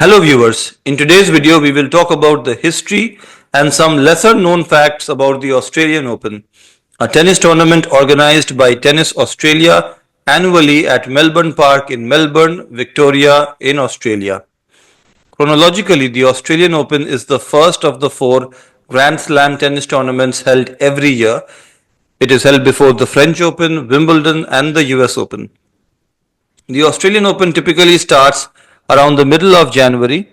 Hello viewers, in today's video we will talk about the history and some lesser known facts about the Australian Open, a tennis tournament organized by Tennis Australia annually at Melbourne Park in Melbourne, Victoria in Australia. Chronologically, the Australian Open is the first of the four Grand Slam tennis tournaments held every year. It is held before the French Open, Wimbledon and the US Open. The Australian Open typically starts around the middle of January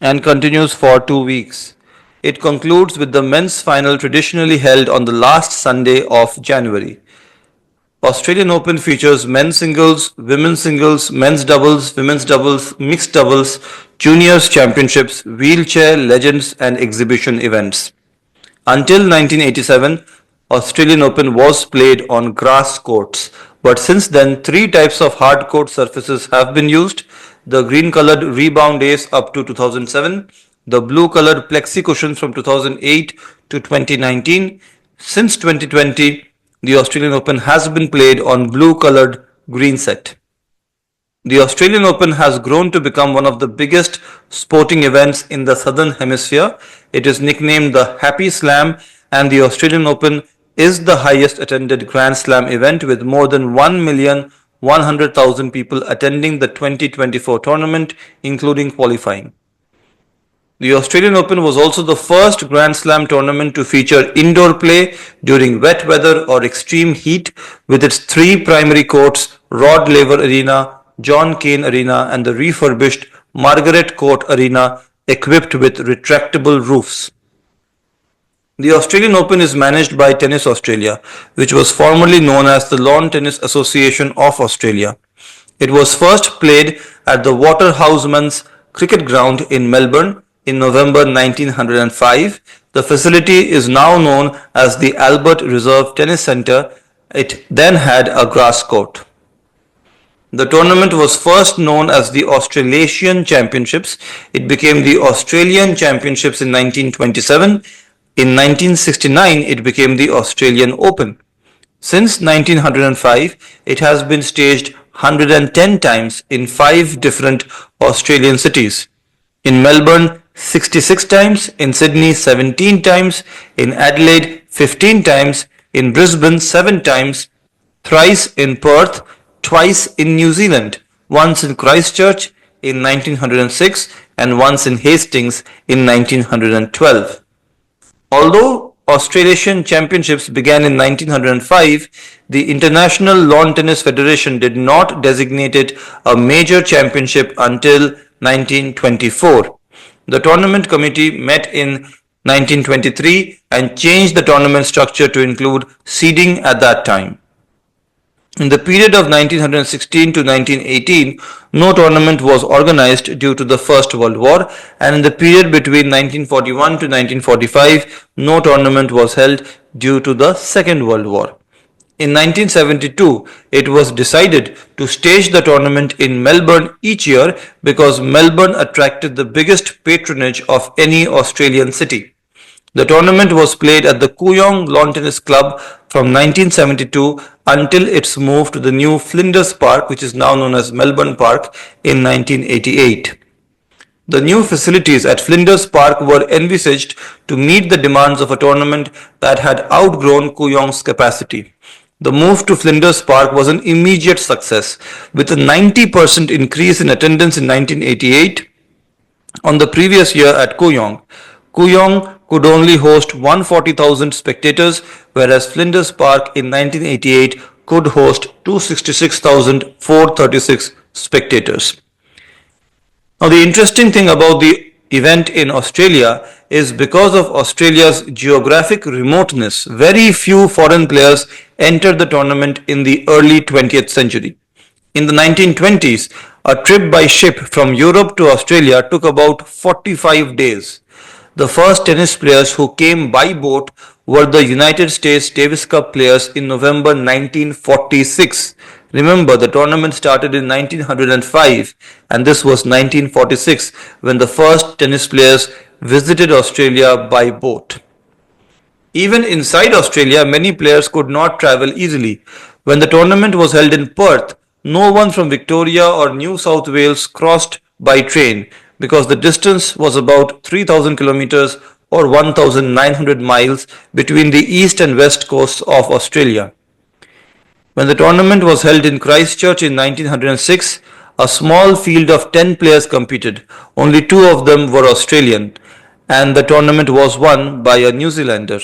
and continues for 2 weeks. It concludes with the men's final traditionally held on the last Sunday of January. Australian Open features men's singles, men's doubles, women's doubles, mixed doubles, juniors championships, wheelchair, legends and exhibition events. Until 1987, Australian Open was played on grass courts, but since then three types of hard court surfaces have been used: the green colored rebound ace up to 2007, the blue colored plexi cushions from 2008 to 2019. Since 2020, the Australian Open has been played on blue colored green set. The Australian Open has grown to become one of the biggest sporting events in the Southern Hemisphere. It is nicknamed the Happy Slam, and the Australian Open is the highest attended Grand Slam event with more than 1,100,000 people attending the 2024 tournament, including qualifying. The Australian Open was also the first Grand Slam tournament to feature indoor play during wet weather or extreme heat, with its three primary courts, Rod Laver Arena, John Cain Arena and the refurbished Margaret Court Arena equipped with retractable roofs. The Australian Open is managed by Tennis Australia, which was formerly known as the Lawn Tennis Association of Australia. It was first played at the Waterhouseman's Cricket Ground in Melbourne in November 1905. The facility is now known as the Albert Reserve Tennis Centre. It then had a grass court. The tournament was first known as the Australasian Championships. It became the Australian Championships in 1927. In 1969, it became the Australian Open. Since 1905, it has been staged 110 times in 5 different Australian cities. In Melbourne, 66 times, in Sydney, 17 times, in Adelaide, 15 times, in Brisbane, 7 times, thrice in Perth, twice in New Zealand, once in Christchurch in 1906 and once in Hastings in 1912. Although Australasian Championships began in 1905, the International Lawn Tennis Federation did not designate it a major championship until 1924. The tournament committee met in 1923 and changed the tournament structure to include seeding at that time. In the period of 1916 to 1918, no tournament was organized due to the First World War, and in the period between 1941 to 1945, no tournament was held due to the Second World War. In 1972, it was decided to stage the tournament in Melbourne each year because Melbourne attracted the biggest patronage of any Australian city. The tournament was played at the Kooyong Lawn Tennis Club from 1972 until its move to the new Flinders Park, which is now known as Melbourne Park, in 1988. The new facilities at Flinders Park were envisaged to meet the demands of a tournament that had outgrown Kooyong's capacity. The move to Flinders Park was an immediate success, with a 90% increase in attendance in 1988 on the previous year at Kooyong. Kooyong could only host 140,000 spectators, whereas Flinders Park in 1988 could host 266,436 spectators. Now, the interesting thing about the event in Australia is because of Australia's geographic remoteness, very few foreign players entered the tournament in the early 20th century. In the 1920s, a trip by ship from Europe to Australia took about 45 days. The first tennis players who came by boat were the United States Davis Cup players in November 1946. Remember, the tournament started in 1905 and this was 1946 when the first tennis players visited Australia by boat. Even inside Australia, many players could not travel easily. When the tournament was held in Perth, no one from Victoria or New South Wales crossed by train. because the distance was about 3,000 kilometers or 1,900 miles between the east and west coasts of Australia. When the tournament was held in Christchurch in 1906, a small field of 10 players competed. Only two of them were Australian, and the tournament was won by a New Zealander.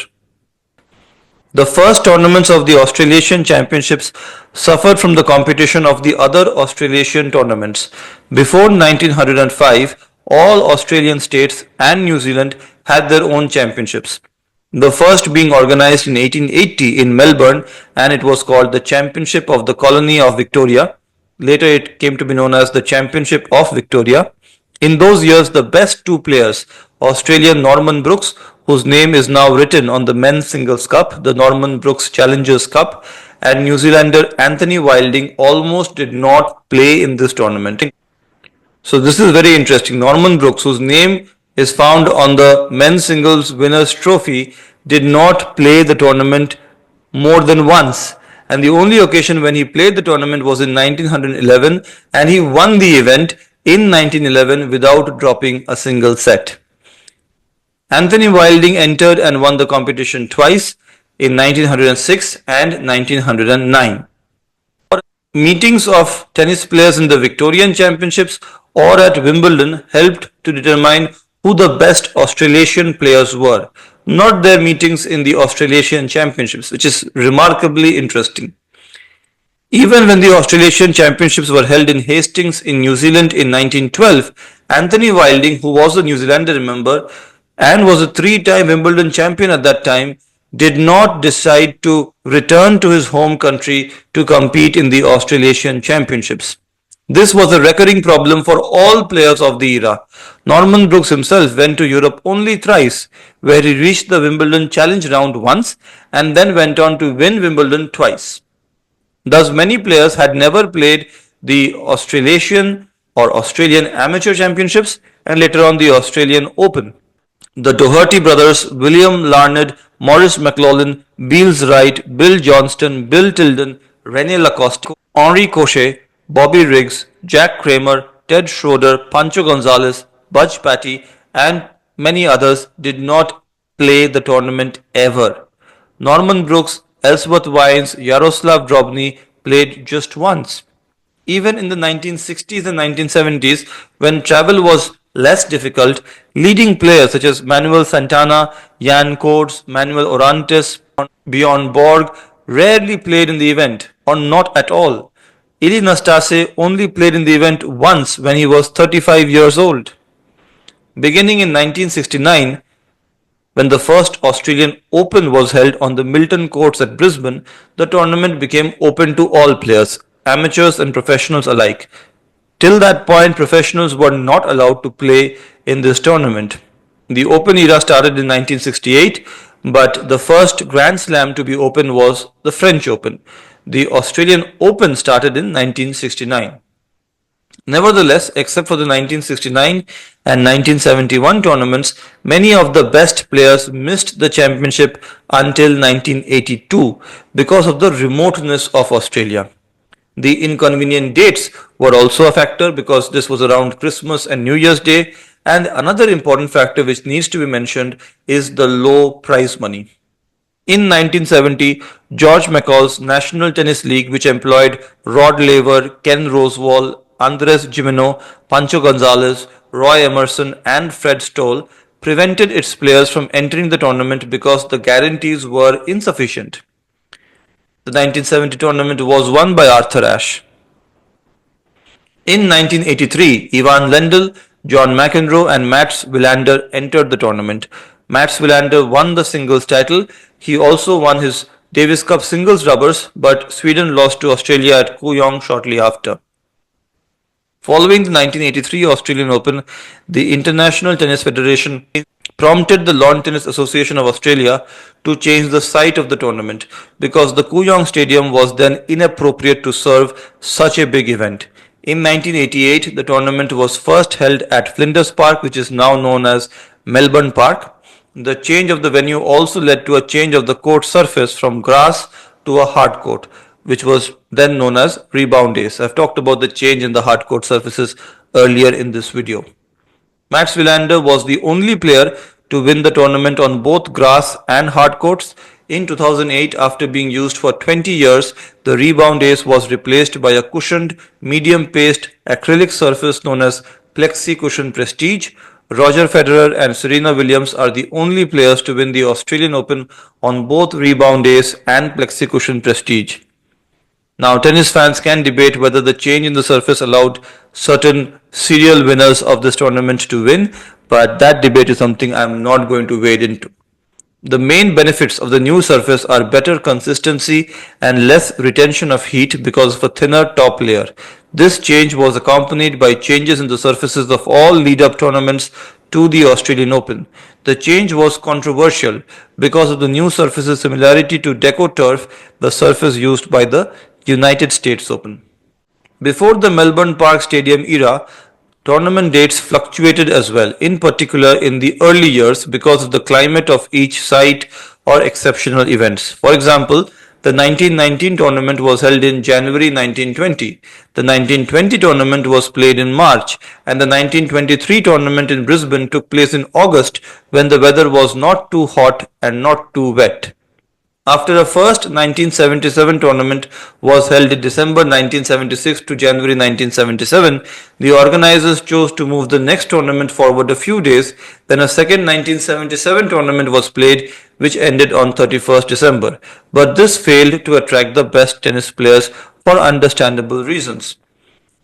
The first tournaments of the Australasian Championships suffered from the competition of the other Australasian tournaments. Before 1905, all Australian states and New Zealand had their own championships. The first being organized in 1880 in Melbourne, and it was called the Championship of the Colony of Victoria. Later it came to be known as the Championship of Victoria. In those years, the best two players, Australian Norman Brooks, whose name is now written on the men's singles cup, the Norman Brooks Challengers Cup, and New Zealander Anthony Wilding almost did not play in this tournament. So this is very interesting. Norman Brooks, whose name is found on the men's singles winners trophy, did not play the tournament more than once. And the only occasion when he played the tournament was in 1911, and he won the event in 1911 without dropping a single set. Anthony Wilding entered and won the competition twice in 1906 and 1909. Meetings of tennis players in the Victorian Championships or at Wimbledon helped to determine who the best Australasian players were, not their meetings in the Australasian Championships, which is remarkably interesting. Even when the Australasian Championships were held in Hastings in New Zealand in 1912, Anthony Wilding, who was a New Zealander, remember, and was a three-time Wimbledon champion at that time, did not decide to return to his home country to compete in the Australasian Championships. This was a recurring problem for all players of the era. Norman Brooks himself went to Europe only thrice, where he reached the Wimbledon Challenge round once and then went on to win Wimbledon twice. Thus, many players had never played the Australasian or Australian Amateur Championships and later on the Australian Open. The Doherty brothers, William Larned, Maurice McLaughlin, Beals Wright, Bill Johnston, Bill Tilden, Rene Lacoste, Henri Cochet, Bobby Riggs, Jack Kramer, Ted Schroeder, Pancho Gonzalez, Budge Patty, and many others did not play the tournament ever. Norman Brooks, Ellsworth Wines, Yaroslav Drobny played just once. Even in the 1960s and 1970s, when travel was less difficult, leading players such as Manuel Santana, Jan Coates, Manuel Orantes, Bjorn Borg rarely played in the event, or not at all. Ili Nastase only played in the event once when he was 35 years old. Beginning in 1969, when the first Australian Open was held on the Milton Courts at Brisbane, the tournament became open to all players, amateurs and professionals alike. Till that point, professionals were not allowed to play in this tournament. The Open era started in 1968, but the first Grand Slam to be open was the French Open. The Australian Open started in 1969. Nevertheless, except for the 1969 and 1971 tournaments, many of the best players missed the championship until 1982 because of the remoteness of Australia. The inconvenient dates were also a factor because this was around Christmas and New Year's Day, and another important factor which needs to be mentioned is the low prize money. In 1970, George McCall's National Tennis League, which employed Rod Laver, Ken Rosewall, Andres Gimeno, Pancho Gonzalez, Roy Emerson, and Fred Stoll, prevented its players from entering the tournament because the guarantees were insufficient. The 1970 tournament was won by Arthur Ashe. In 1983, Ivan Lendl, John McEnroe, and Mats Wilander entered the tournament. Mats Wilander won the singles title. He also won his Davis Cup singles rubbers, but Sweden lost to Australia at Kooyong shortly after. Following the 1983 Australian Open, the International Tennis Federation prompted the Lawn Tennis Association of Australia to change the site of the tournament because the Kooyong Stadium was then inappropriate to serve such a big event. In 1988, the tournament was first held at Flinders Park, which is now known as Melbourne Park. The change of the venue also led to a change of the court surface from grass to a hard court, which was then known as rebound ace. I've talked about the change in the hard court surfaces earlier in this video. Mats Wilander was the only player to win the tournament on both grass and hard courts. In 2008, after being used for 20 years, the rebound ace was replaced by a cushioned, medium-paced acrylic surface known as Plexi Cushion Prestige. Roger Federer and Serena Williams are the only players to win the Australian Open on both rebound ace and Plexi Cushion Prestige. Now, tennis fans can debate whether the change in the surface allowed certain serial winners of this tournament to win, but that debate is something I'm not going to wade into. The main benefits of the new surface are better consistency and less retention of heat because of a thinner top layer. This change was accompanied by changes in the surfaces of all lead-up tournaments to the Australian Open. The change was controversial because of the new surface's similarity to Deco Turf, the surface used by the United States Open. Before the Melbourne Park Stadium era, tournament dates fluctuated as well, in particular in the early years because of the climate of each site or exceptional events. For example, the 1919 tournament was held in January 1920. The 1920 tournament was played in March, and the 1923 tournament in Brisbane took place in August when the weather was not too hot and not too wet. After the first 1977 tournament was held in December 1976 to January 1977, the organizers chose to move the next tournament forward a few days. Then a second 1977 tournament was played, which ended on 31st December. But this failed to attract the best tennis players for understandable reasons.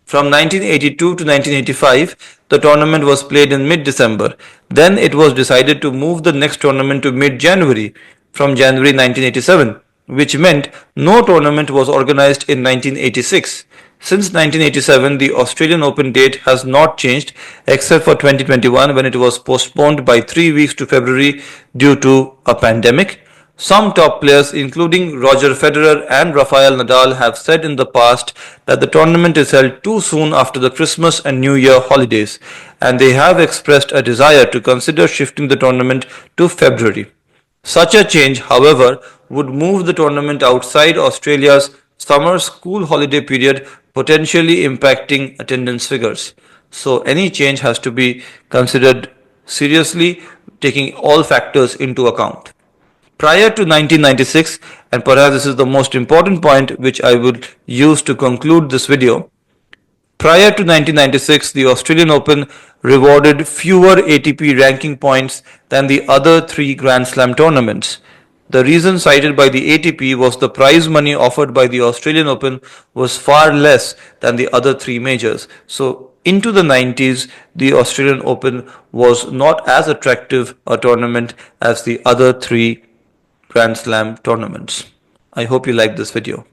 From 1982 to 1985, the tournament was played in mid-December. Then it was decided to move the next tournament to mid-January from January 1987, which meant no tournament was organized in 1986. Since 1987, the Australian Open date has not changed except for 2021 when it was postponed by 3 weeks to February due to a pandemic. Some top players, including Roger Federer and Rafael Nadal, have said in the past that the tournament is held too soon after the Christmas and New Year holidays, and they have expressed a desire to consider shifting the tournament to February. Such a change, however, would move the tournament outside Australia's summer school holiday period, potentially impacting attendance figures. So any change has to be considered seriously, taking all factors into account. Prior to 1996, and perhaps this is the most important point which I would use to conclude this video, prior to 1996, the Australian Open rewarded fewer ATP ranking points than the other three Grand Slam tournaments. The reason cited by the ATP was the prize money offered by the Australian Open was far less than the other three majors. So into the 90s, the Australian Open was not as attractive a tournament as the other three Grand Slam tournaments. I hope you liked this video.